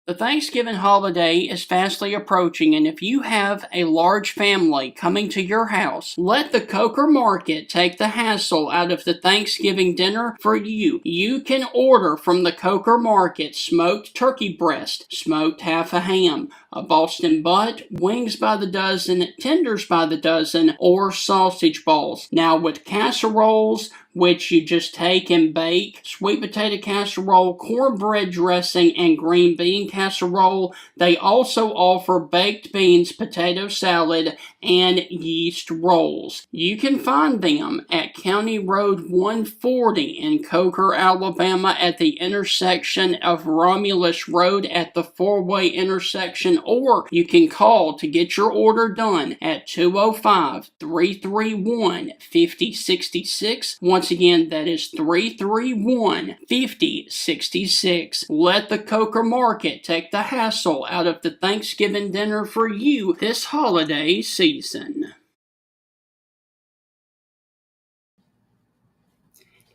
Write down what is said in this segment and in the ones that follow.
The Thanksgiving holiday is fastly approaching, and if you have a large family coming to your house, let the Coker Market take the hassle out of the Thanksgiving dinner for you. You can order from the Coker Market smoked turkey breast, smoked half a ham, a Boston butt, wings by the dozen, tenders by the dozen, or sausage balls. Now with casseroles, which you just take and bake, sweet potato casserole, cornbread dressing, and green bean casserole. They also offer baked beans, potato salad, and yeast rolls. You can find them at County Road 140 in Coker, Alabama at the intersection of Romulus Road at the four-way intersection, or you can call to get your order done at 205-331-5066. Once again, that is 331-5066. Let the Coker Market take the hassle out of the Thanksgiving dinner for you this holiday season.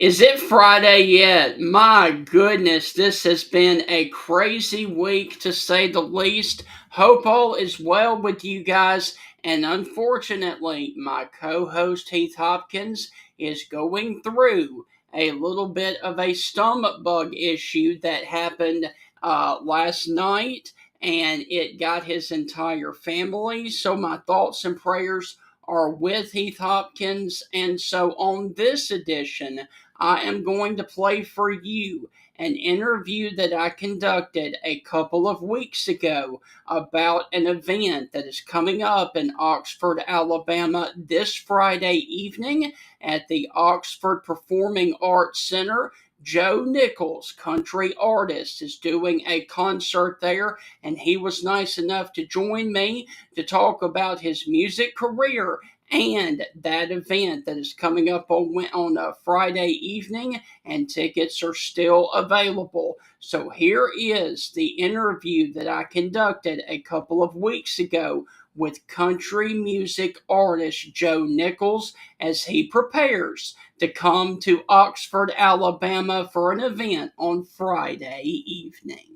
Is it Friday yet? My goodness, this has been a crazy week to say the least. Hope all is well with you guys. And unfortunately, my co-host Heath Hopkins is going through a little bit of a stomach bug issue that happened last night, and it got his entire family. So my thoughts and prayers are with Heath Hopkins. And so on this edition, I am going to play for you an interview that I conducted a couple of weeks ago about an event that is coming up in Oxford, Alabama this Friday evening at the Oxford Performing Arts Center. Joe Nichols, country artist, is doing a concert there, and he was nice enough to join me to talk about his music career and that event that is coming up on a Friday evening, and tickets are still available. So here is the interview that I conducted a couple of weeks ago with country music artist Joe Nichols as he prepares to come to Oxford, Alabama for an event on Friday evening.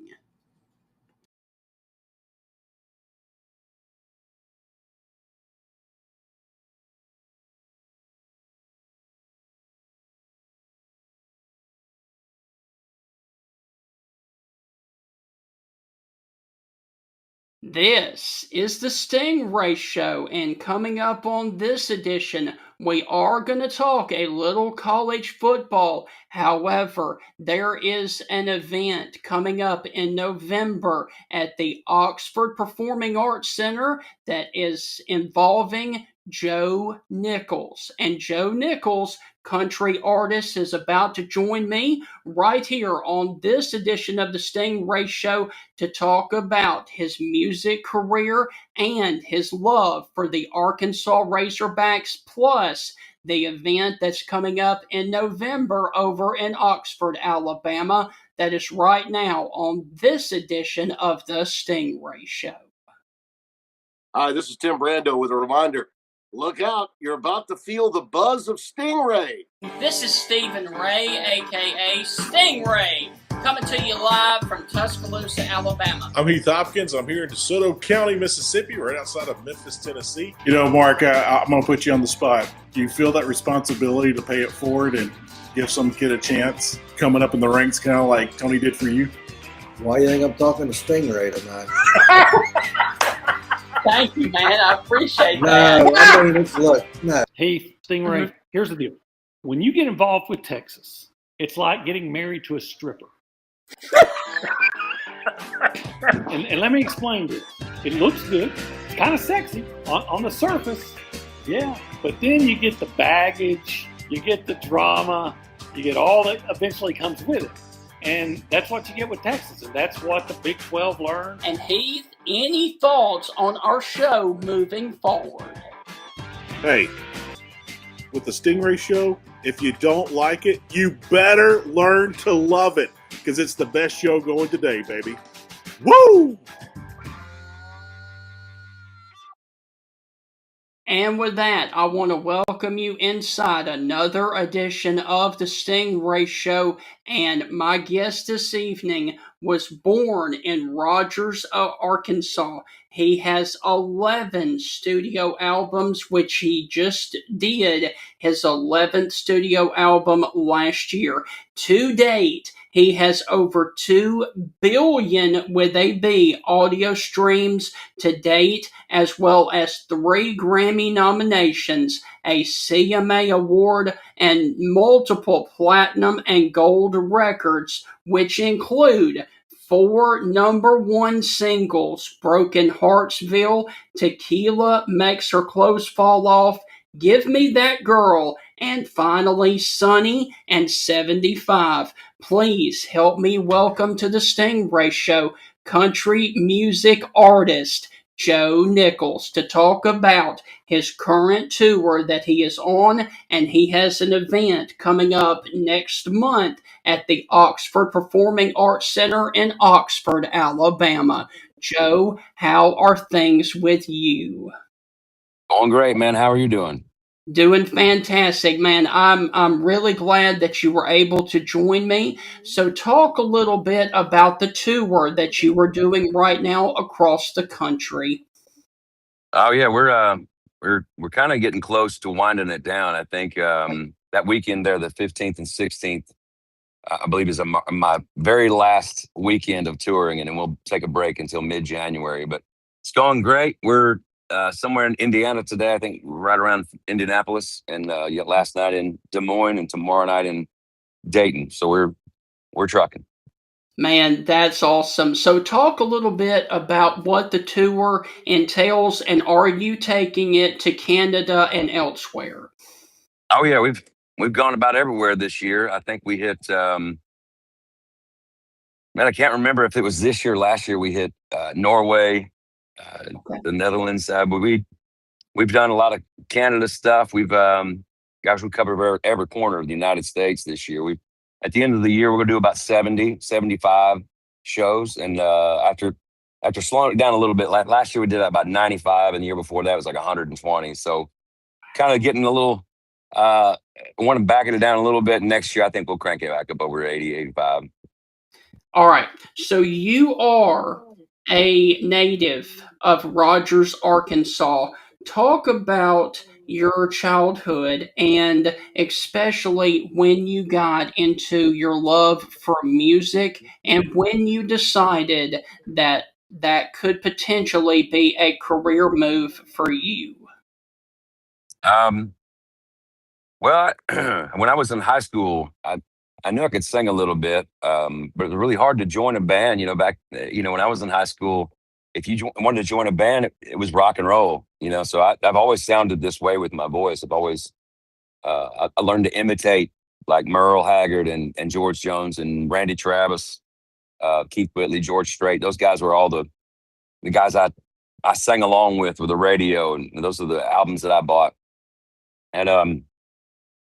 This is the Stingray Show, and coming up on this edition, we are going to talk a little college football. However, there is an event coming up in November at the Oxford Performing Arts Center that is involving Joe Nichols. And Joe Nichols, country artist, is about to join me right here on this edition of the Stingray Show to talk about his music career and his love for the Arkansas Razorbacks, plus the event that's coming up in November over in Oxford, Alabama, that is right now on this edition of the Stingray Show. Hi, this is Tim Brando with a reminder. Look out, you're about to feel the buzz of Stingray. This is Stephen Ray, aka Stingray, coming to you live from Tuscaloosa, Alabama. I'm Heath Hopkins. I'm here in DeSoto County, Mississippi, right outside of Memphis, Tennessee. You know, Mark, I'm going to put you on the spot. Do you feel that responsibility to pay it forward and give some kid a chance coming up in the ranks, kind of like Tony did for you? Why do you think I'm talking to Stingray tonight? Thank you, man. I appreciate that. No, I mean, look, no. Hey, Stingray, here's the deal. When you get involved with Texas, it's like getting married to a stripper. and let me explain this. It looks good. It's kind of sexy on the surface. Yeah. But then you get the baggage, you get the drama, you get all that eventually comes with it. And that's what you get with Texas, and that's what the Big 12 learned. And Heath, any thoughts on our show moving forward? Hey, with the Stingray Show, if you don't like it, you better learn to love it, because it's the best show going today, baby. Woo! And with that, I want to welcome you inside another edition of the Stingray Show. And my guest this evening was born in Rogers, Arkansas. He has 11 studio albums, which he just did his 11th studio album last year. To date, he has over 2 billion with a B audio streams to date, as well as 3 Grammy nominations, a CMA Award, and multiple platinum and gold records, which include 4 number 1 singles: Brokenheartsville, Tequila Makes Her Clothes Fall Off, Give Me That Girl, and finally Sunny and 75. Please help me welcome to the Stingray Show country music artist Joe Nichols to talk about his current tour that he is on, and he has an event coming up next month at the Oxford Performing Arts Center in Oxford, Alabama. Joe, how are things with you? Going great, man. How are you doing? Doing fantastic, man. I'm really glad that you were able to join me. So talk a little bit about the tour that you are doing right now across the country. Oh yeah, we're kind of getting close to winding it down. I think that weekend there, the 15th and 16th, I believe is my very last weekend of touring, and then we'll take a break until mid-January. But it's going great. We're somewhere in Indiana today, I think right around Indianapolis, and last night in Des Moines, and tomorrow night in Dayton. So we're trucking. Man, that's awesome. So talk a little bit about what the tour entails, and are you taking it to Canada and elsewhere? Oh yeah, we've gone about everywhere this year. I think we hit. Man, I can't remember if it was this year, or last year. We hit Norway, the Netherlands. But we've done a lot of Canada stuff. We've gosh, we covered every corner of the United States this year. We at the end of the year, we're gonna do about 70, 75 shows, and after slowing it down a little bit, last year we did about 95, and the year before that was like 120. So kind of getting a little. I want to back it down a little bit. Next year, I think we'll crank it back up over 80, 85. All right. So you are a native of Rogers, Arkansas. Talk about your childhood, and especially when you got into your love for music and when you decided that that could potentially be a career move for you. Um, well, when I was in high school, I knew I could sing a little bit, but it was really hard to join a band. When I was in high school, if you wanted to join a band, it was rock and roll. So I've always sounded this way with my voice. I learned to imitate like Merle Haggard and George Jones and Randy Travis, Keith Whitley, George Strait. Those guys were all the guys I sang along with the radio, and those are the albums that I bought. And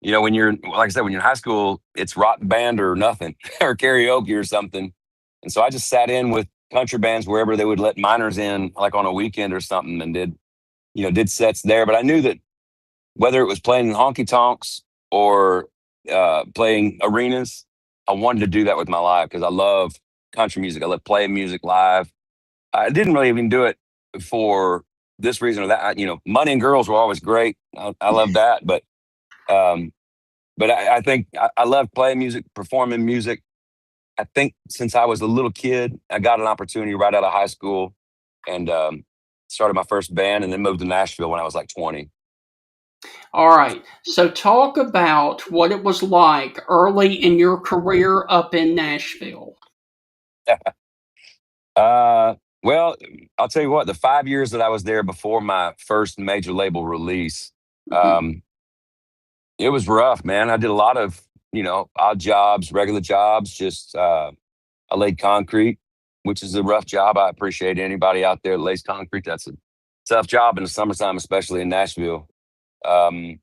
when you're like I said, when you're in high school, it's rock band or nothing or karaoke or something. And so I just sat in with country bands wherever they would let minors in, like on a weekend or something, and did sets there. But I knew that whether it was playing in honky tonks or playing arenas, I wanted to do that with my life because I love country music. I love playing music live. I didn't really even do it for this reason or that. Money and girls were always great. I love that, but I think I love playing music, performing music. I think since I was a little kid, I got an opportunity right out of high school, and started my first band, and then moved to Nashville when I was like 20. All right. So talk about what it was like early in your career up in Nashville. Well, I'll tell you what, the 5 years that I was there before my first major label release, it was rough, man. I did a lot of, odd jobs, regular jobs. Just I laid concrete, which is a rough job. I appreciate anybody out there that lays concrete. That's a tough job in the summertime, especially in Nashville. I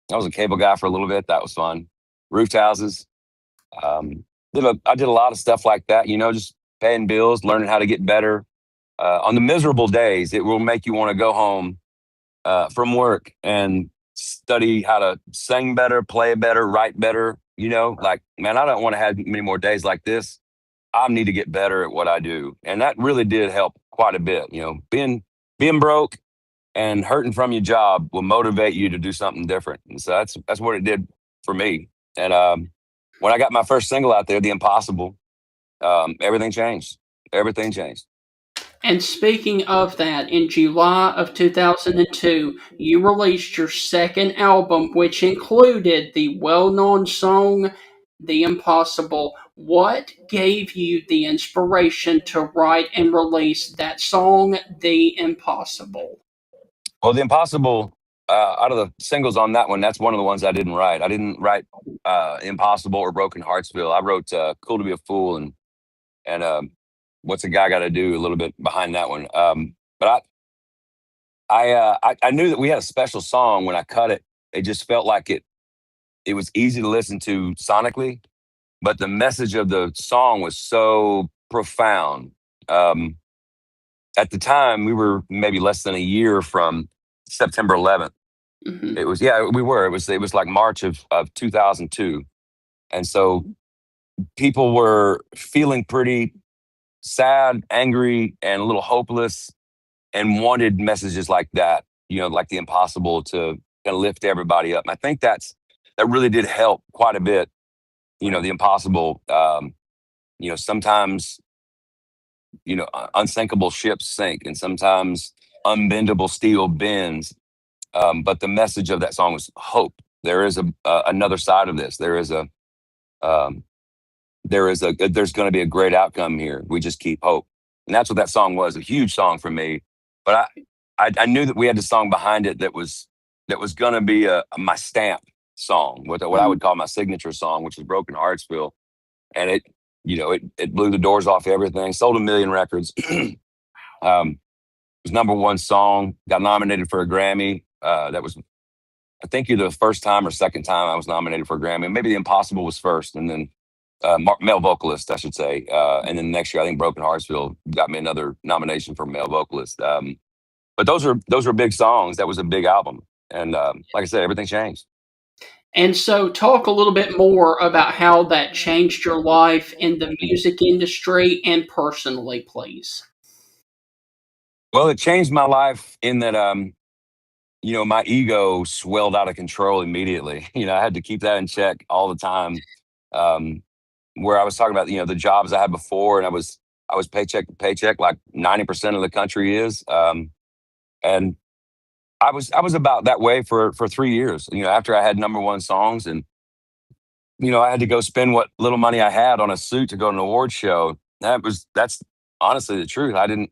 was a cable guy for a little bit. That was fun. Roofed houses. I did a lot of stuff like that, just paying bills, learning how to get better. On the miserable days, it will make you want to go home from work and study how to sing better, play better, write better. Like, man, I don't want to have many more days like this. I need to get better at what I do. And that really did help quite a bit. Being broke and hurting from your job will motivate you to do something different. And so that's what it did for me. And when I got my first single out there, The Impossible, everything changed. Everything changed. And speaking of that, in July of 2002, you released your second album, which included the well known song The Impossible. What gave you the inspiration to write and release that song, The Impossible? Well, The Impossible, out of the singles on that one, that's one of the ones I didn't write. I didn't write Impossible or Brokenheartsville. I wrote Cool to Be a Fool and What's a Guy Got to Do, a little bit behind that one. But I knew that we had a special song when I cut it. It just felt like it was easy to listen to sonically, but the message of the song was so profound. At the time, we were maybe less than a year from September 11th. Mhm. It was, yeah, we were. It was like March of 2002, and so people were feeling pretty sad, angry, and a little hopeless, and wanted messages like that. Like The Impossible to kind of lift everybody up. And I think that really did help quite a bit. The Impossible. Sometimes unsinkable ships sink, and sometimes unbendable steel bends. But the message of that song was hope. There is another side of this. There's going to be a great outcome here. We just keep hope, and that's what that song was. A huge song for me. But I knew that we had the song behind it that was going to be my stamp song, what I would call my signature song, which is Brokenheartsville, and it blew the doors off everything. Sold 1 million records. It was number one song. Got nominated for a Grammy. That was, I think, either the first time or second time I was nominated for a Grammy. Maybe The Impossible was first, and then male vocalist, I should say. And then next year, I think Broken Heartsville got me another nomination for male vocalist. But those were big songs. That was a big album, and like I said, everything changed. And so, talk a little bit more about how that changed your life in the music industry and personally, please. Well, it changed my life in that my ego swelled out of control immediately. I had to keep that in check all the time. Where I was talking about, the jobs I had before, and I was paycheck to paycheck, like 90% of the country is. And I was about that way for 3 years. After I had number one songs, and I had to go spend what little money I had on a suit to go to an award show. That's honestly the truth. I didn't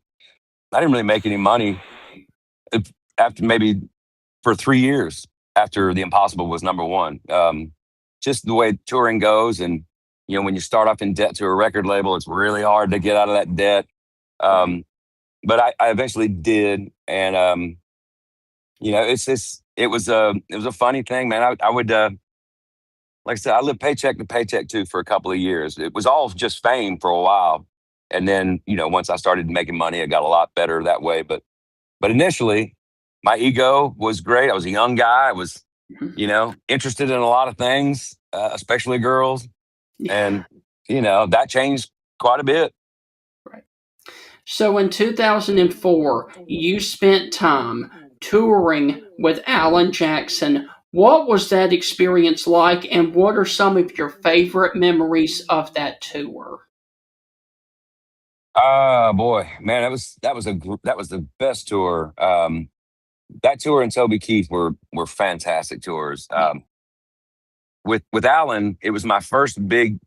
really make any money after maybe for 3 years after The Impossible was number one. Just the way touring goes, and when you start off in debt to a record label, it's really hard to get out of that debt. But I eventually did, and it was a funny thing, man. I would like I said, I lived paycheck to paycheck too for a couple of years. It was all just fame for a while, and then once I started making money, it got a lot better that way. But initially, my ego was great. I was a young guy. I was interested in a lot of things, especially girls, and that changed quite a bit. Right. So in 2004, you spent time touring with Alan Jackson. What was that experience like, and what are some of your favorite memories of that tour? Oh boy, man, that was the best tour. That tour and Toby Keith were fantastic tours. With Alan, it was my first big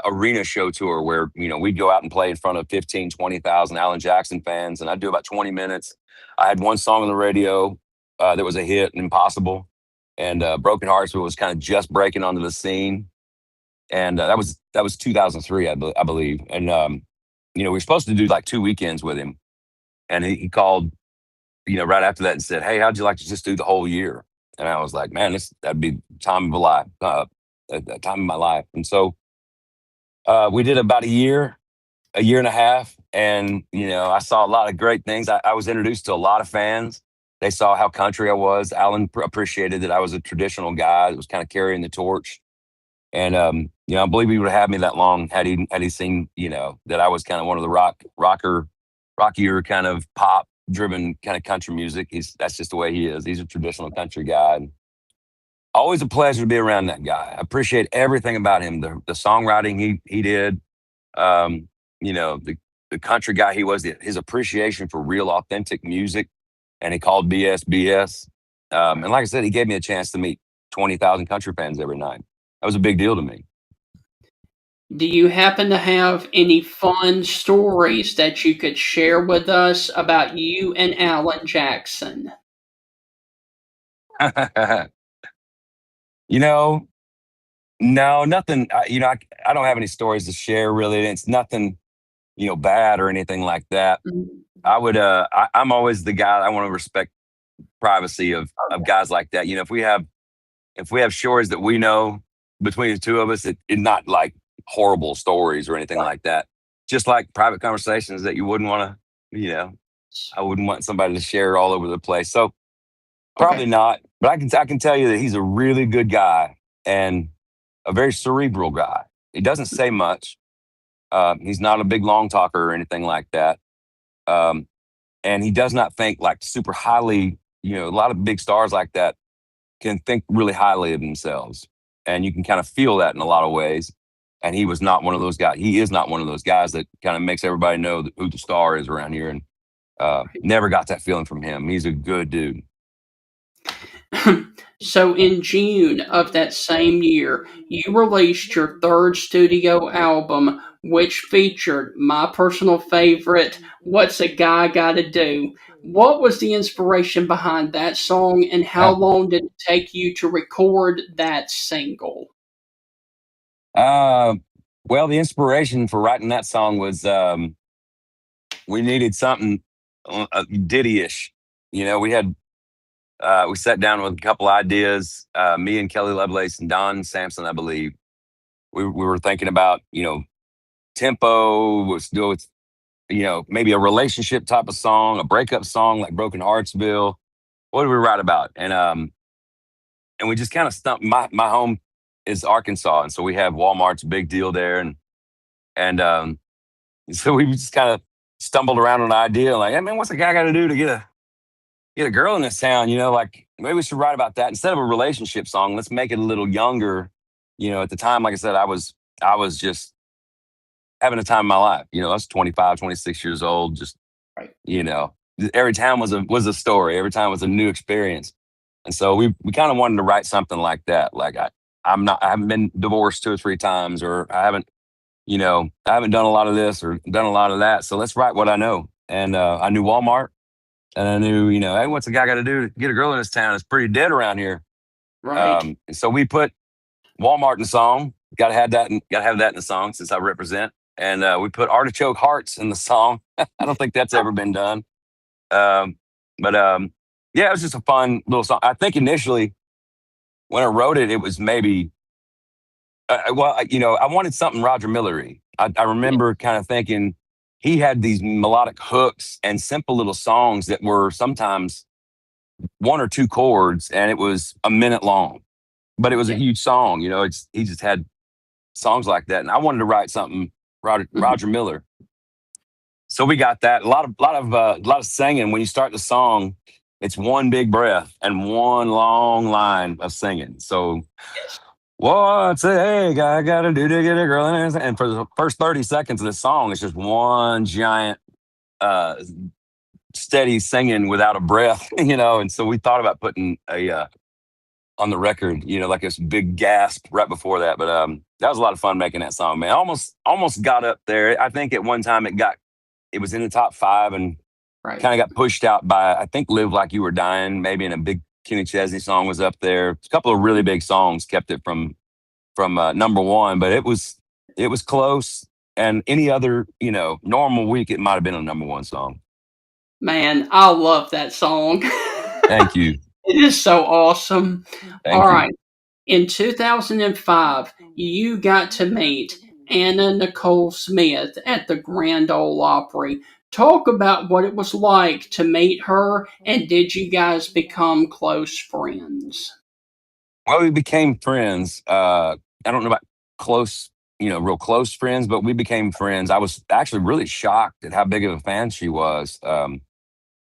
arena show tour where we'd go out and play in front of 15, 20,000 Alan Jackson fans, and I'd do about 20 minutes. I had one song on the radio that was a hit, Impossible, and Broken Heartsville was kind of just breaking onto the scene, and that was 2003, I believe. And we were supposed to do like 2 weekends with him, and he called right after that and said, "Hey, how'd you like to just do the whole year?" And I was like, "Man, that'd be time of a life, a time of my life." And so we did about a year and a half, and I saw a lot of great things. I was introduced to a lot of fans, They saw how country I was. Alan appreciated that I was a traditional guy that was kind of carrying the torch. And I believe he would have had me that long had he seen, that I was kind of one of the rockier kind of pop driven kind of country music. That's just the way he is. He's a traditional country guy. And always a pleasure to be around that guy. I appreciate everything about him. The songwriting he did, the country guy he was, his appreciation for real authentic music, and he called BS. And like I said, he gave me a chance to meet 20,000 country fans every night. That was a big deal to me. Do you happen to have any fun stories that you could share with us about you and Alan Jackson? No, nothing. I don't have any stories to share really. It's nothing, bad or anything like that. I'm always the guy. I want to respect privacy of guys like that. If we have stories that we know between the two of us, it not like horrible stories or anything like that. Just like private conversations that you wouldn't want to, I wouldn't want somebody to share all over the place. So probably not. But I can tell you that he's a really good guy and a very cerebral guy. He doesn't say much. He's not a big long talker or anything like that. And he does not think like super highly. A lot of big stars like that can think really highly of themselves. And you can kind of feel that in a lot of ways. And he was not one of those guys. He is not one of those guys that kind of makes everybody know who the star is around here. And never got that feeling from him. He's a good dude. So in June of that same year, you released your third studio album, which featured my personal favorite, What's a Guy Gotta Do? What was the inspiration behind that song, and how long did it take you to record that single? Well, the inspiration for writing that song was we needed something ditty-ish. We sat down with a couple ideas. Me and Kelly Lovelace and Don Sampson, I believe. We were thinking about tempo. Let's go with maybe a relationship type of song, a breakup song like Brokenheartsville. What did we write about? And we just kind of stumped. My home is Arkansas, and so we have Walmart's a big deal there, and so we just kind of stumbled around on an idea like, hey man, what's a guy got to do to get a girl in this town? Like maybe we should write about that instead of a relationship song. Let's make it a little younger. At the time, like I said, I was just having a time of my life. I was 25, 26 years old. Just every time was a story. Every time was a new experience. And so we kind of wanted to write something like that. Like I haven't been divorced 2 or 3 times, or I haven't done a lot of this or done a lot of that. So let's write what I know. And I knew Walmart, and I knew, hey, what's a guy got to do to get a girl in this town? It's pretty dead around here. Right. And so we put Walmart in the song. Got to have that in the song since I represent. And we put Artichoke Hearts in the song. I don't think that's ever been done. But yeah, it was just a fun little song. I think initially when I wrote it, it was maybe, I wanted something Roger Miller-y. I remember kind of thinking he had these melodic hooks and simple little songs that were sometimes 1 or 2 chords, and it was a minute long, but it was a huge song. He just had songs like that, and I wanted to write something Roger Miller. So we got that. A lot of singing. When you start the song, it's one big breath and one long line of singing. So, what's a guy got to do to get a girl in his? And for the first 30 seconds of the song, it's just one giant, steady singing without a breath, And so we thought about putting a on the record, like this big gasp right before that. But that was a lot of fun making that song, man. Almost got up there. I think at one time it was in the top 5 and kind of got pushed out by, I think, Live Like You Were Dying, maybe, in a big Kenny Chesney song was up there. A couple of really big songs kept it from number 1, but it was close. And any other, normal week, it might have been a number 1 song. Man, I love that song. Thank you. It is so awesome. Thank All you. right. In 2005, you got to meet Anna Nicole Smith at the Grand Ole Opry. Talk about what it was like to meet her, and did you guys become close friends? Well, we became friends. I don't know about close, real close friends, but we became friends. I was actually really shocked at how big of a fan she was.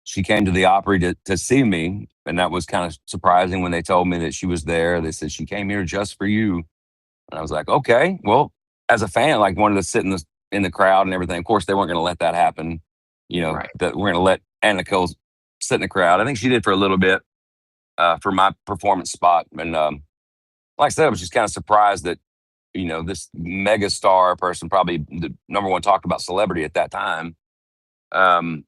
She came to the Opry to see me, and that was kind of surprising when they told me that she was there. They said she came here just for you, and I was like, okay, well, as a fan, like wanted to sit in the crowd and everything. Of course, they weren't going to let that happen. Right. That we're going to let Anna Cole sit in the crowd. I think she did for a little bit for my performance spot, and like I said, I was just kind of surprised that this mega star person, probably the number one talked about celebrity at that time. Um,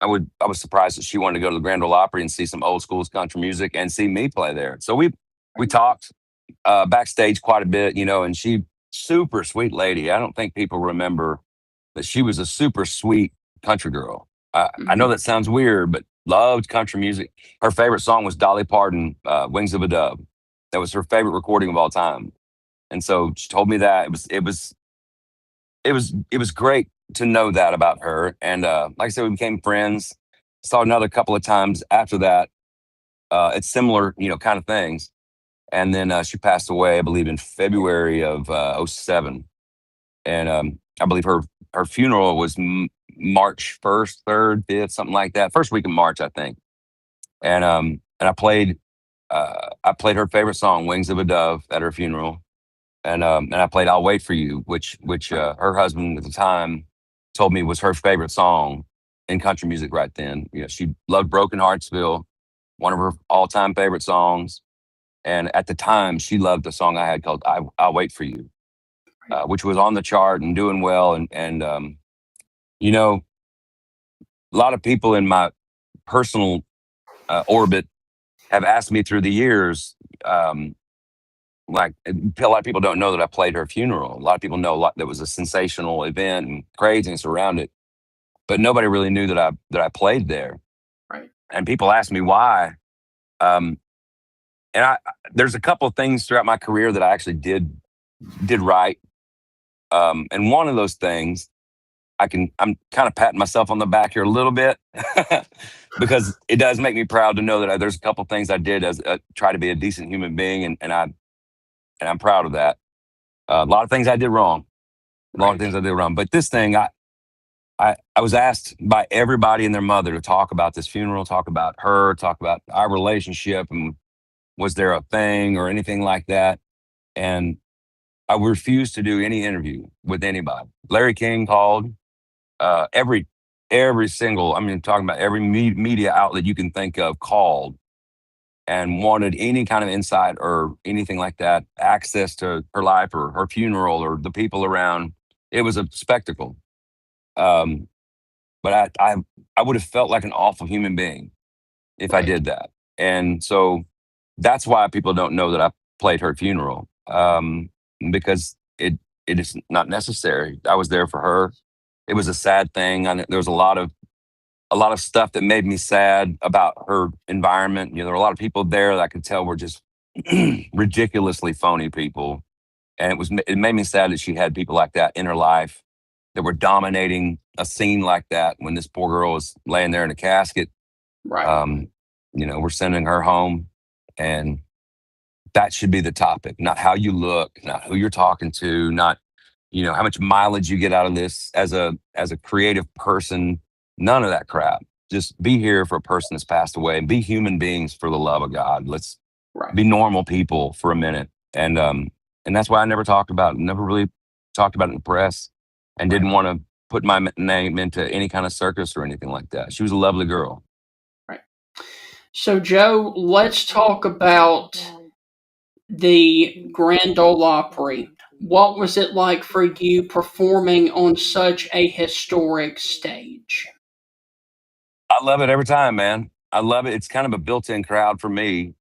I was surprised that she wanted to go to the Grand Ole Opry and see some old school country music and see me play there. So we talked backstage quite a bit, and she super sweet lady. I don't think people remember that she was a super sweet country girl. I know Mhm. that sounds weird, but loved country music. Her favorite song was Dolly Parton, "Wings of a Dove." That was her favorite recording of all time. And so she told me that it was great to know that about her. And like I said, we became friends. Saw another couple of times after that. It's similar, kind of things. And then she passed away, I believe, in February of '07. And I believe her funeral was March 1st, 3rd, 5th, something like that. First week of March, I think. And I played her favorite song, "Wings of a Dove," at her funeral. And I played "I'll Wait for You," which her husband at the time told me was her favorite song in country music right then. She loved "Brokenheartsville," one of her all-time favorite songs. And at the time, she loved the song I had called "I'll Wait for You," which was on the chart and doing well. And you know, a lot of people in my personal orbit have asked me through the years. Like a lot of people don't know that I played her funeral. A lot of people know that was a sensational event and craziness around it, but nobody really knew that I played there. Right. And people ask me why. Um, and there's a couple of things throughout my career that I actually did right. And one of those things, I'm kind of patting myself on the back here a little bit because it does make me proud to know that there's a couple of things I did as try to be a decent human being, and I'm proud of that. A lot of things I did wrong. A lot of Right. things I did wrong. But this thing, I was asked by everybody and their mother to talk about this funeral, talk about her, talk about our relationship, and was there a thing or anything like that. And I refused to do any interview with anybody. Larry King called. Every single, I mean, talking about every media outlet you can think of called and wanted any kind of insight or anything like that, access to her life or her funeral or the people around. It was a spectacle. Um, but I would have felt like an awful human being if I Right. did that. And so that's why people don't know that I played her funeral, because it is not necessary. I was there for her. It was a sad thing. There was a lot of stuff that made me sad about her environment. There were a lot of people there that I could tell were just ridiculously phony people, and it made me sad that she had people like that in her life that were dominating a scene like that when this poor girl was laying there in a casket. Right. Um, we're sending her home, and that should be the topic, not how you look, not who you're talking to, not how much mileage you get out of this as a creative person. None of that crap. Just be here for a person that's passed away and be human beings for the love of God. Let's Right. be normal people for a minute. And that's why I never talked about it, never really talked about it in the press, and Right. didn't want to put my name into any kind of circus or anything like that. She was a lovely girl. Right. So, Joe, let's talk about the Grand Ole Opry. What was it like for you performing on such a historic stage? I love it every time, man. I love it. It's kind of a built-in crowd for me,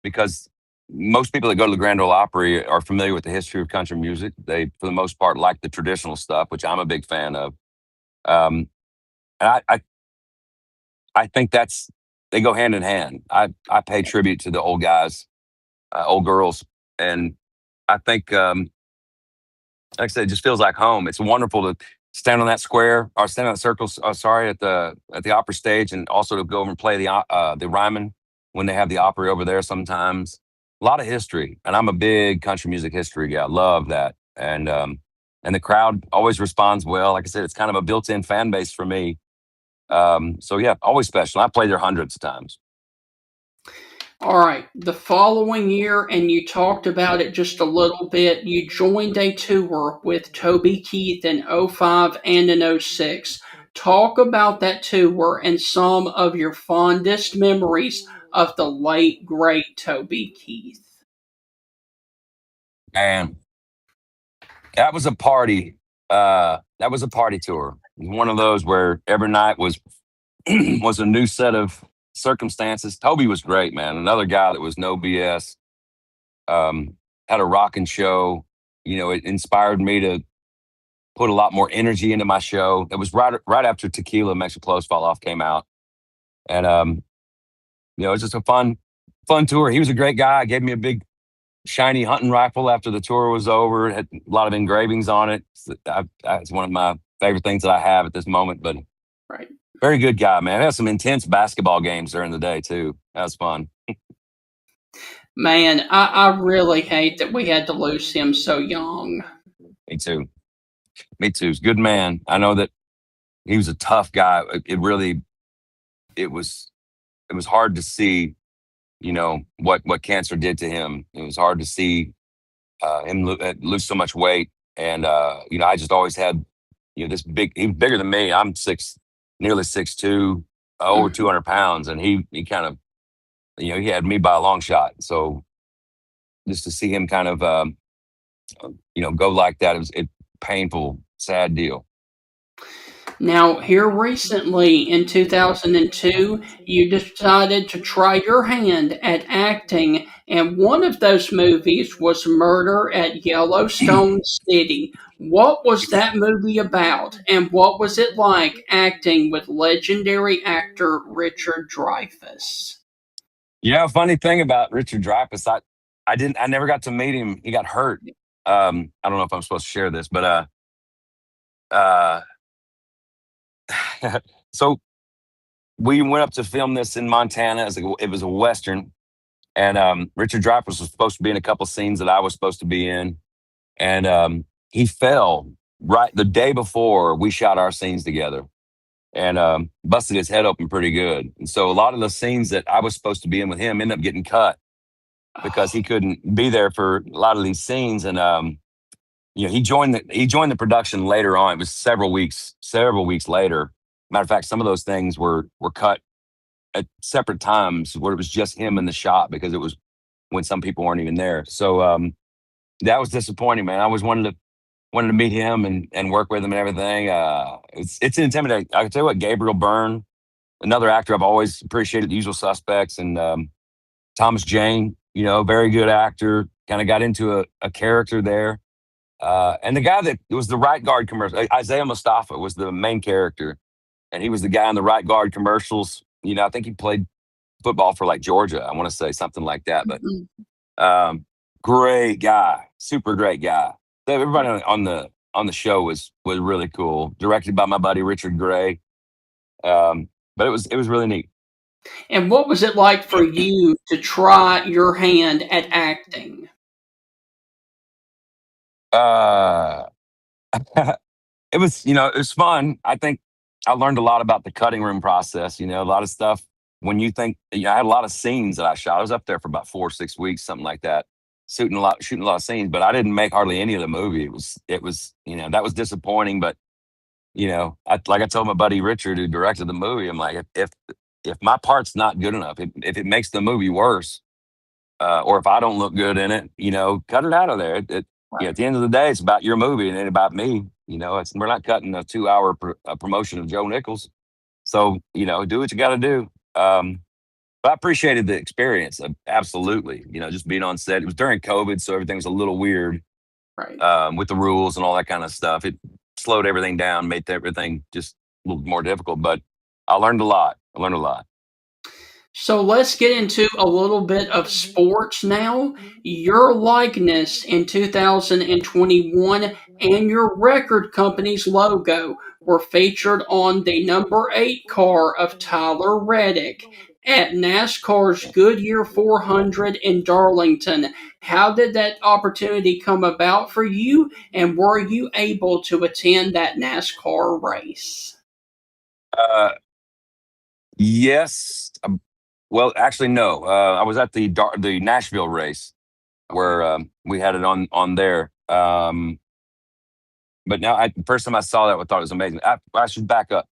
because most people that go to the Grand Ole Opry are familiar with the history of country music. They, for the most part, like the traditional stuff, which I'm a big fan of. Um, and I think they go hand in hand. I pay tribute to the old guys, old girls, and I think like I said, it just feels like home. It's wonderful to stand on that square or stand on that circle. Sorry, at the opera stage, and also to go over and play the Ryman when they have the Opry over there. Sometimes a lot of history, and I'm a big country music history guy. Love that, and the crowd always responds well. Like I said, it's kind of a built-in fan base for me. So yeah, always special. I played there hundreds of times. All right. The following year, and you talked about it just a little bit, you joined a tour with Toby Keith in '05 and in '06. Talk about that tour and some of your fondest memories of the late, great Toby Keith. And that was a party. That was a party tour. One of those where every night was was a new set of circumstances. Toby was great, man. Another guy that was no BS. Had a rocking show. It inspired me to put a lot more energy into my show. It was right after Tequila, Makes Your Clothes Fall Off came out, and it was just a fun tour. He was a great guy. Gave me a big shiny hunting rifle after the tour was over. It had a lot of engravings on it. It's one of my favorite things that I have at this moment. But Right. very good guy, man. I had some intense basketball games during the day too. That was fun. Man, I really hate that we had to lose him so young. Me too. Me too. He's a good man. I know that he was a tough guy. It was hard to see, what cancer did to him. It was hard to see him lose so much weight. And I just always had, this big. He was bigger than me. I'm nearly 6'2", over 200 pounds, and he kind of, he had me by a long shot. So just to see him kind of, go like that, it painful, sad deal. Now, here recently in 2002, you decided to try your hand at acting, and one of those movies was Murder at Yellowstone City. What was that movie about, and what was it like acting with legendary actor Richard Dreyfuss? Funny thing about Richard Dreyfuss, I never got to meet him. He got hurt. I don't know if I'm supposed to share this, but so we went up to film this in Montana. It was a Western, and Richard Dreyfuss was supposed to be in a couple scenes that I was supposed to be in, and he fell right the day before we shot our scenes together, and busted his head open pretty good. And so a lot of the scenes that I was supposed to be in with him ended up getting cut because he couldn't be there for a lot of these scenes, and he joined the production later on. It was several weeks later. Matter of fact, some of those things were cut at separate times where it was just him in the shot because it was when some people weren't even there. So that was disappointing, man. I always wanted to meet him and work with him and everything. It's intimidating. I can tell you what, Gabriel Byrne, another actor I've always appreciated, The Usual Suspects, and Thomas Jane, very good actor. Kind of got into a character there. And the guy that was the right guard commercial, Isaiah Mustafa, was the main character, and he was the guy in the right guard commercials. I think he played football for like Georgia. I want to say something like that, but great guy, super great guy. Everybody on the show was really cool. Directed by my buddy Richard Gray, but it was really neat. And what was it like for you to try your hand at acting? It was fun. I think I learned a lot about the cutting room process. A lot of stuff. When you think, I had a lot of scenes that I shot. I was up there for about 4 or 6 weeks, something like that, shooting a lot of scenes. But I didn't make hardly any of the movie. It was that was disappointing. But like I told my buddy Richard, who directed the movie, I'm like, if my part's not good enough, if it makes the movie worse, or if I don't look good in it, cut it out of there. At the end of the day, it's about your movie and it ain't about me. We're not cutting a 2-hour promotion of Joe Nichols. So, do what you got to do. But I appreciated the experience. Absolutely. Just being on set. It was during COVID, so everything was a little weird, Right. with the rules and all that kind of stuff. It slowed everything down, made everything just a little more difficult. But I learned a lot. So let's get into a little bit of sports now. Your likeness in 2021 and your record company's logo were featured on the number 8 car of Tyler Reddick at NASCAR's Goodyear 400 in Darlington. How did that opportunity come about for you, and were you able to attend that NASCAR race? Uh, yes. Well, actually, no. I was at the Nashville race Okay. where we had it on there. But now, the first time I saw that, I thought it was amazing. I should back up.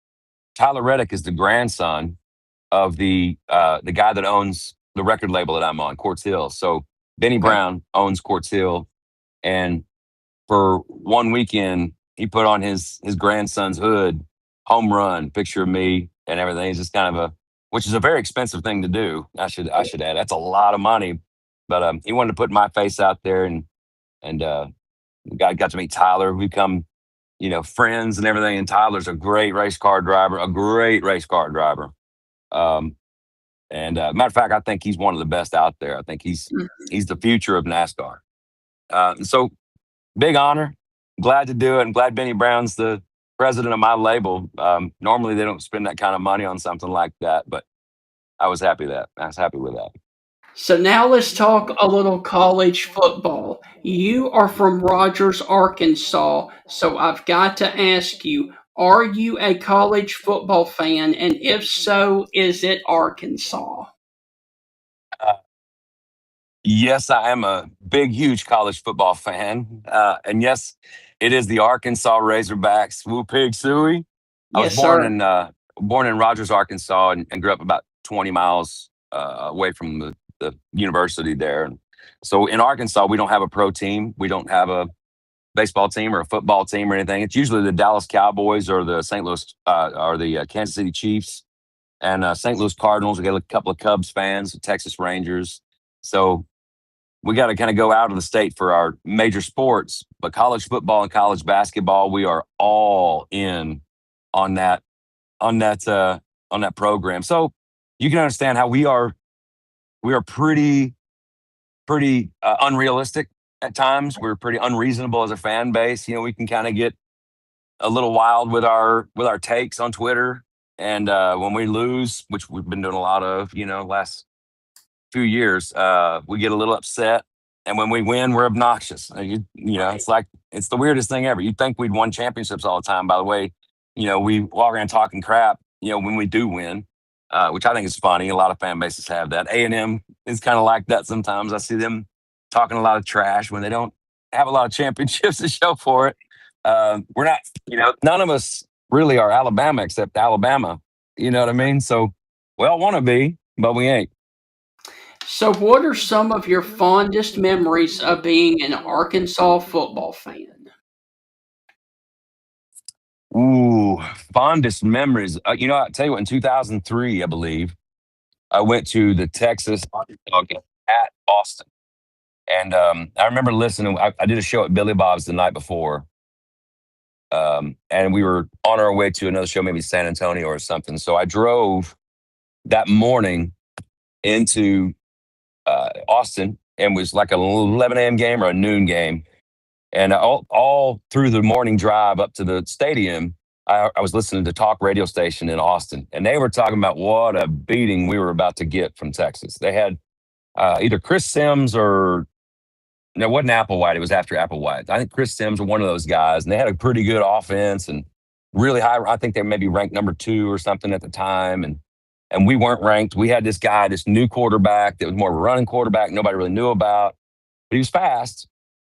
Tyler Reddick is the grandson of the guy that owns the record label that I'm on, Quartz Hill. So Benny Okay. Brown owns Quartz Hill, and for one weekend, he put on his grandson's hood, home run, picture of me and everything. It's just kind of which is a very expensive thing to do. I should add, that's a lot of money, but he wanted to put my face out there, and got to meet Tyler. We become friends and everything. And Tyler's a great race car driver, a great race car driver. Um, and matter of fact, I think he's one of the best out there. I think he's the future of NASCAR. So big honor. Glad to do it. I'm glad Benny Brown's the president of my label. Normally they don't spend that kind of money on something like that, but I was happy with that. So now let's talk a little college football. You are from Rogers, Arkansas, so I've got to ask you, are you a college football fan? And if so, is it Arkansas? Uh, yes, I am a big, huge college football fan. And yes, it is the Arkansas Razorbacks. Woo pig suey. I was Yes, sir. born in Rogers, Arkansas, and grew up about 20 miles away from the university there. And so in Arkansas, we don't have a pro team. We don't have a baseball team or a football team or anything. It's usually the Dallas Cowboys or the St. Louis or the Kansas City Chiefs and St. Louis Cardinals. We got a couple of Cubs fans, Texas Rangers. So we got to kind of go out of the state for our major sports, but college football and college basketball, we are all in on that on that on that program. So you can understand how we are pretty unrealistic at times. We're pretty unreasonable as a fan base. We can kind of get a little wild with our takes on Twitter, and when we lose, which we've been doing a lot of, last few years, we get a little upset, and when we win, we're obnoxious. Right. It's like it's the weirdest thing ever. You'd think we'd won championships all the time. By the way, we walk around talking crap. When we do win, which I think is funny. A lot of fan bases have that. A&M is kind of like that sometimes. I see them talking a lot of trash when they don't have a lot of championships to show for it. We're not, none of us really are Alabama except Alabama. You know what I mean? So we all want to be, but we ain't. So, what are some of your fondest memories of being an Arkansas football fan? Ooh, fondest memories. I tell you what, in 2003, I believe, I went to the Texas Arkansas game at Austin. And I remember listening. I did a show at Billy Bob's the night before. And we were on our way to another show, maybe San Antonio or something. So I drove that morning into Austin and was like a 11 a.m. game or a noon game. And all through the morning drive up to the stadium, I was listening to talk radio station in Austin, and they were talking about what a beating we were about to get from Texas. They had either Chris Sims or no, it wasn't Applewhite. It was after Applewhite. I think Chris Sims was one of those guys, and they had a pretty good offense and really high. I think they maybe ranked number 2 or something at the time, and we weren't ranked. We had this guy, this new quarterback that was more of a running quarterback. Nobody really knew about, but he was fast.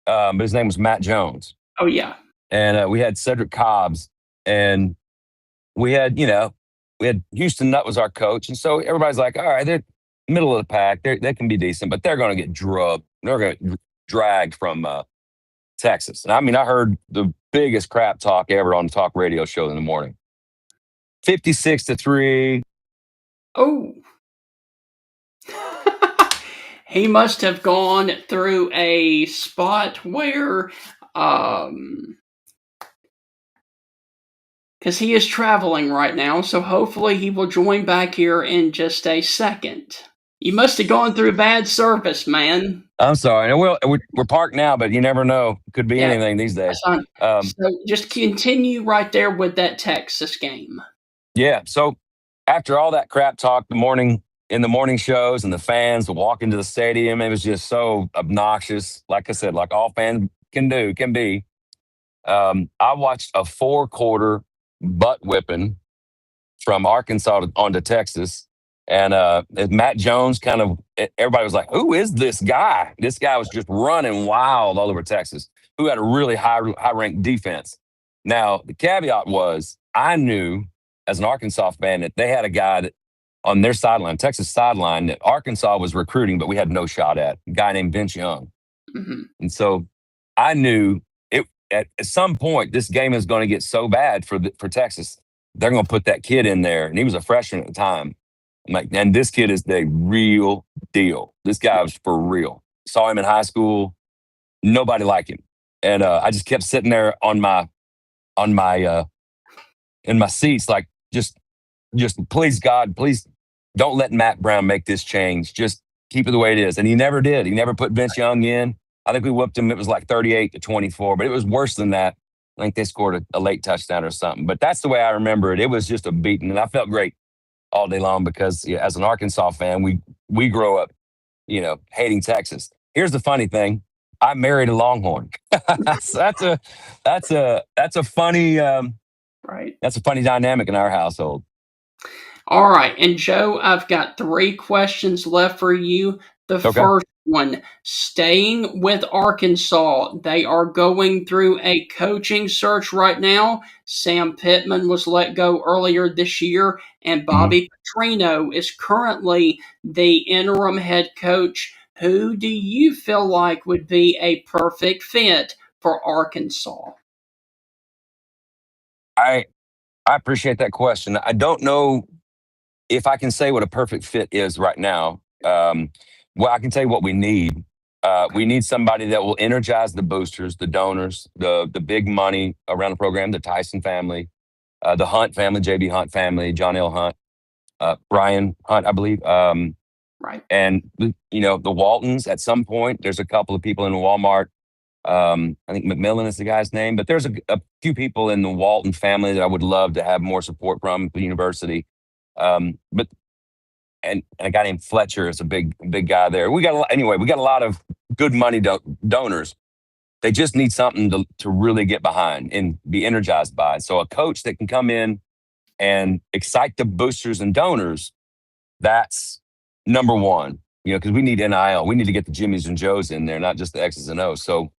But his name was Matt Jones, Oh, yeah. and we had Cedric Cobbs, and we had Houston Nutt was our coach, and so everybody's like, all right, they're middle of the pack, they can be decent, but they're going to get drubbed. They're going to dragged from Texas. And I mean, I heard the biggest crap talk ever on the talk radio show in the morning. 56-3. Oh. He must have gone through a spot where um, because he is traveling right now, so hopefully he will join back here in just a second. You must have gone through bad service, man. I'm sorry. We're parked now, but you never know. Could be Yeah, anything these days. that's fine. So just continue right there with that Texas game. Yeah. So after all that crap talk, in the morning shows and the fans walk into the stadium, it was just so obnoxious. Like I said, like all fans can be. I watched a 4-quarter butt whipping from Arkansas onto Texas. And Matt Jones everybody was like, who is this guy? This guy was just running wild all over Texas, who had a really high ranked defense. Now, the caveat was I knew as an Arkansas fan that they had a guy that on their sideline, Texas sideline, that Arkansas was recruiting, but we had no shot at, a guy named Vince Young. Mm-hmm. And so I knew at some point this game is going to get so bad for Texas. They're going to put that kid in there. And he was a freshman at the time. I'm like, and this kid is the real deal. This guy was for real. Saw him in high school. Nobody liked him. And I just kept sitting there in my seats, like, just please, God, please don't let Matt Brown make this change. Just keep it the way it is. And he never did. He never put Vince Young in. I think we whooped him. It was like 38-24, but it was worse than that. I think they scored a late touchdown or something. But that's the way I remember it. It was just a beating, and I felt great all day long because as an Arkansas fan, we grow up, hating Texas. Here's the funny thing: I married a Longhorn. So that's a funny Right. That's a funny dynamic in our household. All right, and Joe, I've got 3 questions left for you. The first one, staying with Arkansas, they are going through a coaching search right now. Sam Pittman was let go earlier this year, and Bobby Petrino is currently the interim head coach. Who do you feel like would be a perfect fit for Arkansas? I appreciate that question. I don't know if I can say what a perfect fit is right now. Well, I can tell you what we need. We need somebody that will energize the boosters, the donors, the big money around the program, the Tyson family, the Hunt family, JB Hunt family, John L. Hunt, Brian Hunt, I believe. Right. And, the Waltons at some point. There's a couple of people in Walmart. I think McMillan is the guy's name, but there's a few people in the Walton family that I would love to have more support from the university. But a guy named Fletcher is a big guy there. We got a lot of good money donors. They just need something to really get behind and be energized by. So a coach that can come in and excite the boosters and donors, that's number one. Because we need NIL. We need to get the Jimmies and Joes in there, not just the X's and O's. So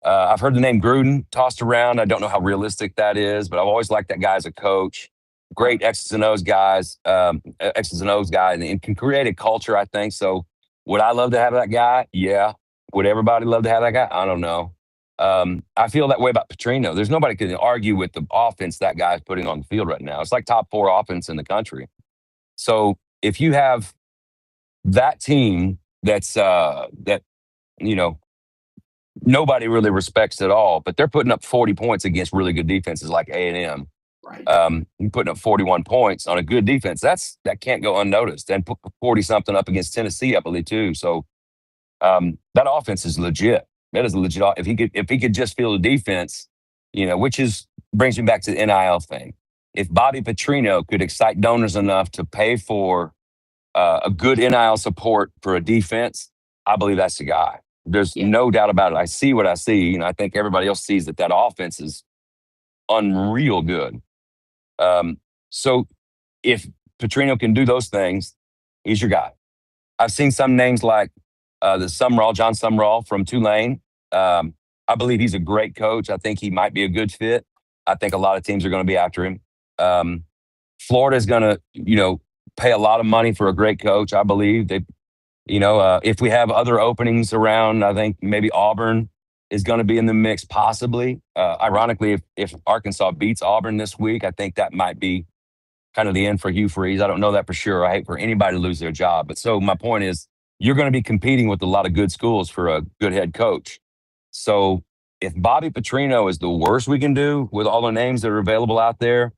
I've heard the name Gruden tossed around. I don't know how realistic that is, but I've always liked that guy as a coach. Great X's and O's guy, and can create a culture, I think. So would I love to have that guy? Yeah. Would everybody love to have that guy? I don't know. I feel that way about Petrino. There's nobody can argue with the offense that guy's putting on the field right now. It's like top 4 offense in the country. So if you have that team that's nobody really respects at all, but they're putting up 40 points against really good defenses like A&M. Right. You're putting up 41 points on a good defense. That can't go unnoticed. And put 40 something up against Tennessee, I believe, too. So that offense is legit. That is legit. If he could just field the defense, brings me back to the NIL thing. If Bobby Petrino could excite donors enough to pay for a good NIL support for a defense, I believe that's the guy. There's no doubt about it. I see what I see. I think everybody else sees that offense is unreal good. So if Petrino can do those things, he's your guy. I've seen some names like John Sumrall from Tulane. I believe he's a great coach. I think he might be a good fit. I think a lot of teams are going to be after him. Florida's going to, pay a lot of money for a great coach. I believe if we have other openings around, I think maybe Auburn is going to be in the mix, possibly. Ironically, if Arkansas beats Auburn this week, I think that might be kind of the end for Hugh Freeze. I don't know that for sure. I hate for anybody to lose their job. But so my point is, you're going to be competing with a lot of good schools for a good head coach. So if Bobby Petrino is the worst we can do with all the names that are available out there,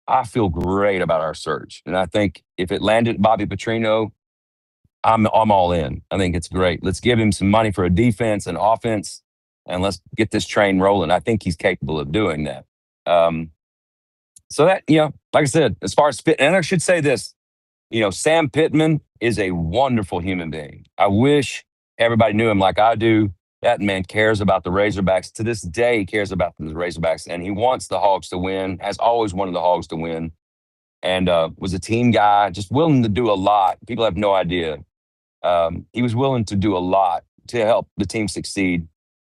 I feel great about our search. And I think if it landed Bobby Petrino, I'm all in. I think it's great. Let's give him some money for a defense and offense, and let's get this train rolling. I think he's capable of doing that. So that, like I said, as far as fit, and I should say this, Sam Pittman is a wonderful human being. I wish everybody knew him like I do. That man cares about the Razorbacks. To this day, he cares about the Razorbacks, and he wants the Hogs to win, has always wanted the Hogs to win, and was a team guy, just willing to do a lot. People have no idea. He was willing to do a lot to help the team succeed.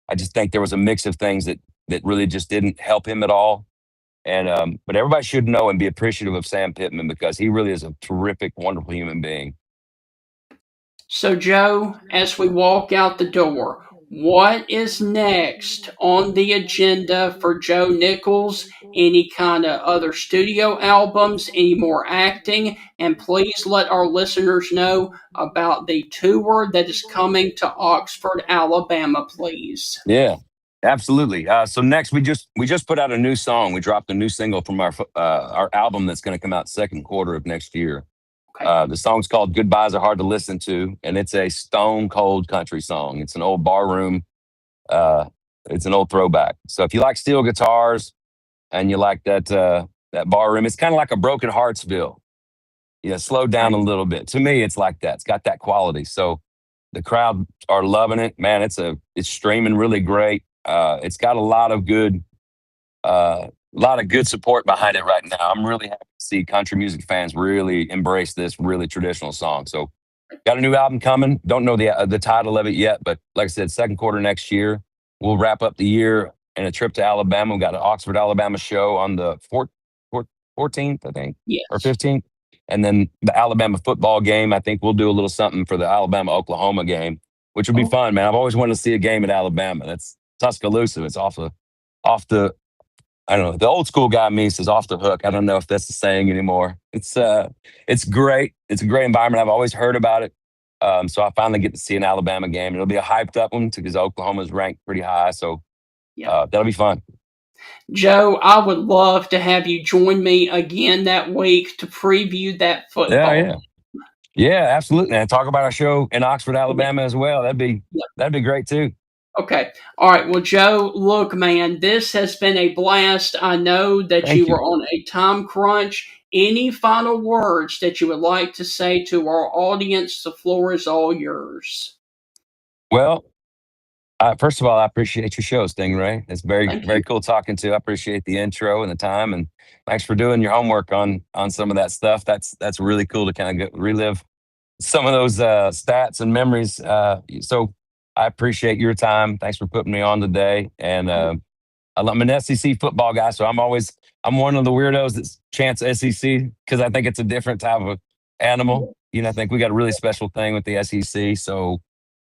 I just think there was a mix of things that really just didn't help him at all. And but everybody should know and be appreciative of Sam Pittman because he really is a terrific, wonderful human being. So, Joe, as we walk out the door, what is next on the agenda for Joe Nichols? Any kind of other studio albums, any more acting? And please let our listeners know about the tour that is coming to Oxford, Alabama, please. Yeah, absolutely. So next, we just put out a new song. We dropped a new single from our album that's going to come out second quarter of next year. Okay. The song's called "Goodbyes Are Hard to Listen To," and it's a stone cold country song. It's an old barroom. It's an old throwback. So if you like steel guitars and you like that barroom, it's kind of like a Brokenheartsville. Slow down a little bit. To me, it's like that. It's got that quality. So the crowd are loving it. Man, it's streaming really great. It's got a lot of good support behind it right now. I'm really happy to see country music fans really embrace this really traditional song. So got a new album coming. Don't know the title of it yet, but like I said, second quarter next year. We'll wrap up the year in a trip to Alabama. We got an Oxford, Alabama show on the 14th, I think, Yes. or 15th. And then the Alabama football game, I think we'll do a little something for the Alabama-Oklahoma game, which would be fun, man. I've always wanted to see a game at Alabama. That's Tuscaloosa. It's off the, I don't know. The old school guy in me says off the hook. I don't know if that's the saying anymore. It's great. It's a great environment. I've always heard about it. So I finally get to see an Alabama game. It'll be a hyped up one because Oklahoma's ranked pretty high. So that'll be fun. Joe, I would love to have you join me again that week to preview that football. Yeah, absolutely. And talk about our show in Oxford, Alabama as well. That'd be great too. Okay. All right. Well, Joe, look, man, this has been a blast. I know that Thank you you. were on a time crunch. Any final words that you would like to say to our audience? The floor is all yours. Well, first of all, I appreciate your show, Stingray. It's very cool talking to you. I appreciate the intro and the time, and thanks for doing your homework on some of that stuff. That's really cool to kind of relive some of those stats and memories. So I appreciate your time. Thanks for putting me on today. And I'm an SEC football guy, so I'm one of the weirdos that chants SEC because I think it's a different type of animal. I think we got a really special thing with the SEC. So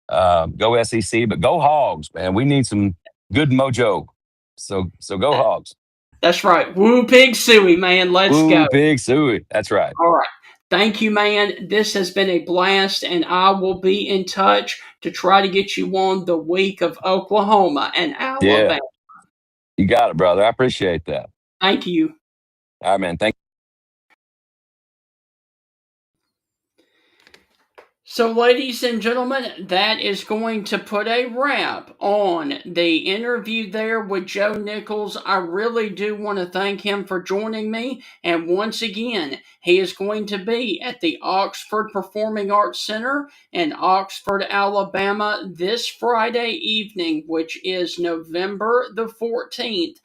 go SEC, but go Hogs, man. We need some good mojo. So go Hogs. That's right. Woo Pig Suey, man. Let's go. Woo Pig Suey. That's right. All right. Thank you, man. This has been a blast, and I will be in touch to try to get you on the week of Oklahoma and Alabama. Yeah. You got it, brother. I appreciate that. Thank you. All right, man. Thank you. So, ladies and gentlemen, that is going to put a wrap on the interview there with Joe Nichols. I really do want to thank him for joining me. And once again, he is going to be at the Oxford Performing Arts Center in Oxford, Alabama this Friday evening, which is November the 14th.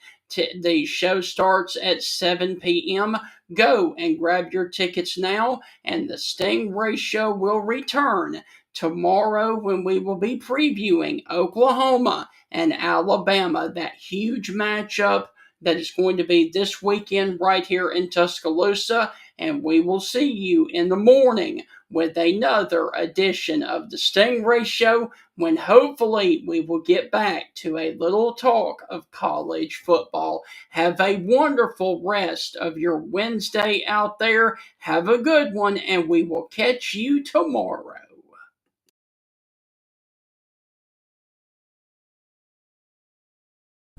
The show starts at 7 p.m. Go and grab your tickets now, and the Stingray Show will return tomorrow when we will be previewing Oklahoma and Alabama, that huge matchup that is going to be this weekend right here in Tuscaloosa. And we will see you in the morning with another edition of the Stingray Show, when hopefully we will get back to a little talk of college football. Have a wonderful rest of your Wednesday out there. Have a good one, and we will catch you tomorrow.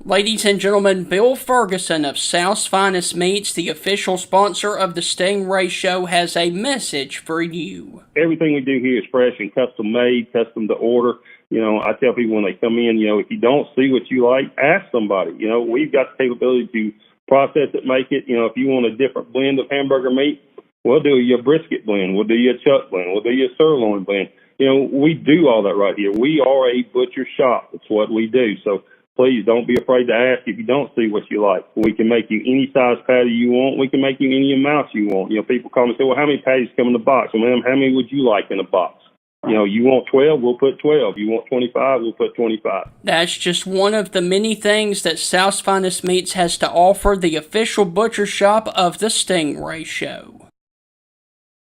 Ladies and gentlemen, Bill Ferguson of South's Finest Meats, the official sponsor of the Stingray Show, has a message for you. Everything we do here is fresh and custom made, custom to order. I tell people when they come in, if you don't see what you like, ask somebody. We've got the capability to process it, make it. If you want a different blend of hamburger meat, we'll do your brisket blend. We'll do your chuck blend. We'll do your sirloin blend. We do all that right here. We are a butcher shop. It's what we do. So please don't be afraid to ask if you don't see what you like. We can make you any size patty you want. We can make you any amount you want. People call me and say, well, how many patties come in the box? Well, ma'am, how many would you like in a box? You want 12, we'll put 12. You want 25, we'll put 25. That's just one of the many things that South's Finest Meats has to offer, the official butcher shop of the Stingray Show.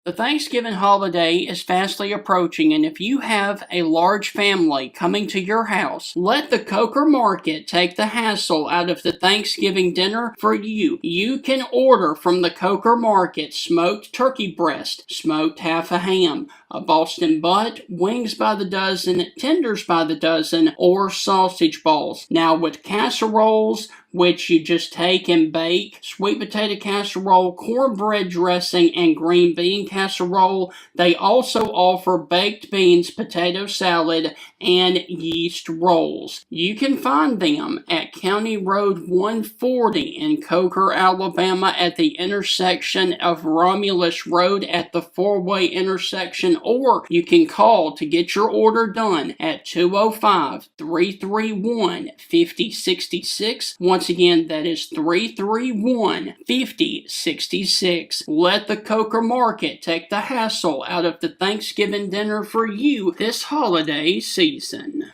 The Thanksgiving holiday is fastly approaching, and if you have a large family coming to your house, let the Coker Market take the hassle out of the Thanksgiving dinner for you. You can order from the Coker Market smoked turkey breast, smoked half a ham, a Boston butt, wings by the dozen, tenders by the dozen, or sausage balls. Now with casseroles, which you just take and bake, sweet potato casserole, cornbread dressing, and green bean casserole. They also offer baked beans, potato salad, and yeast rolls. You can find them at County Road 140 in Coker, Alabama at the intersection of Romulus Road at the four-way intersection, or you can call to get your order done at 205-331-5066. Once again, that is 331-5066. Let the Coker Market take the hassle out of the Thanksgiving dinner for you this holiday season.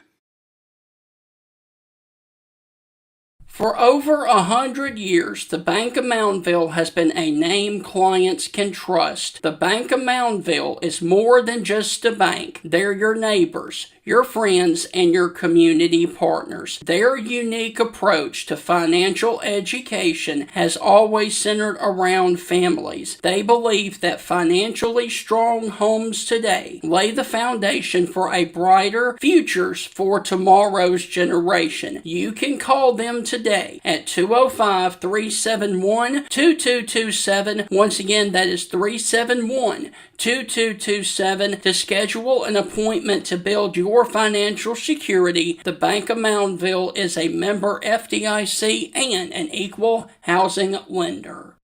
For over 100 years, the Bank of Moundville has been a name clients can trust. The Bank of Moundville is more than just a bank. They're your neighbors, your friends, and your community partners. Their unique approach to financial education has always centered around families. They believe that financially strong homes today lay the foundation for a brighter futures for tomorrow's generation. You can call them today at 205-371-2227. Once again, that is 371-2227 to schedule an appointment to build your financial security. The Bank of Moundville is a member FDIC and an equal housing lender.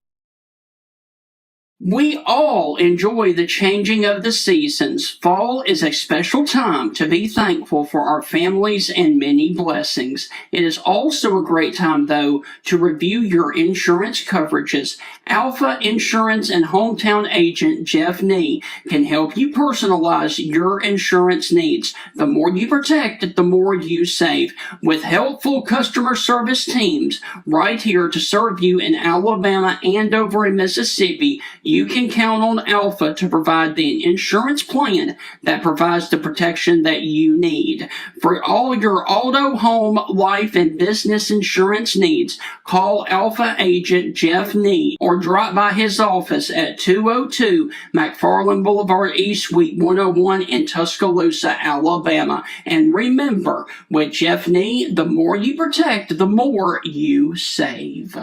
We all enjoy the changing of the seasons. Fall is a special time to be thankful for our families and many blessings. It is also a great time, though, to review your insurance coverages. Alpha Insurance and hometown agent Jeff Nee can help you personalize your insurance needs. The more you protect, the more you save. With helpful customer service teams right here to serve you in Alabama and over in Mississippi, you can count on Alpha to provide the insurance plan that provides the protection that you need. For all your auto, home, life, and business insurance needs, call Alpha agent Jeff Nee or drop by his office at 202 McFarland Boulevard East, Suite 101 in Tuscaloosa, Alabama. And remember, with Jeff Nee, the more you protect, the more you save.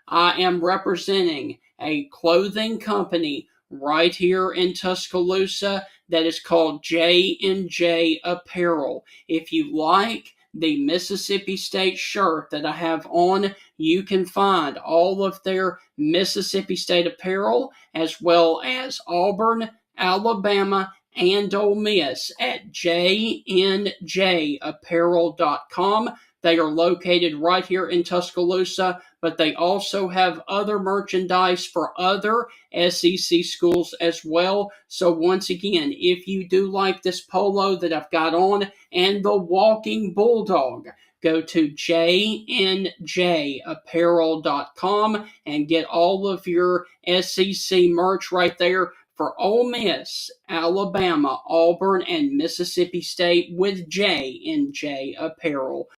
I am representing a clothing company right here in Tuscaloosa that is called J&J Apparel. If you like the Mississippi State shirt that I have on, you can find all of their Mississippi State apparel as well as Auburn, Alabama, and Ole Miss at jnjapparel.com. They are located right here in Tuscaloosa, but they also have other merchandise for other SEC schools as well. So once again, if you do like this polo that I've got on and the Walking Bulldog, go to jnjapparel.com and get all of your SEC merch right there for Ole Miss, Alabama, Auburn, and Mississippi State with J&J Apparel.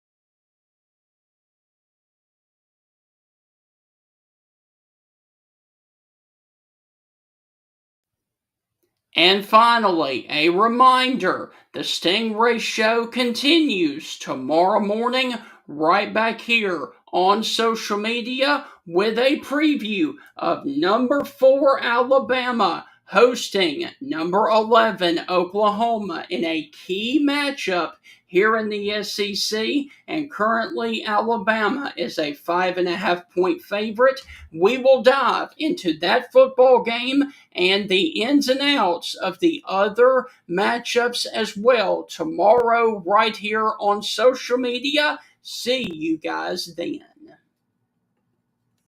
And finally, a reminder, the Stingray Show continues tomorrow morning right back here on social media with a preview of number 4 Alabama hosting number 11 Oklahoma in a key matchup here in the SEC, and currently Alabama is a 5.5-point favorite. We will dive into that football game and the ins and outs of the other matchups as well tomorrow right here on social media. See you guys then.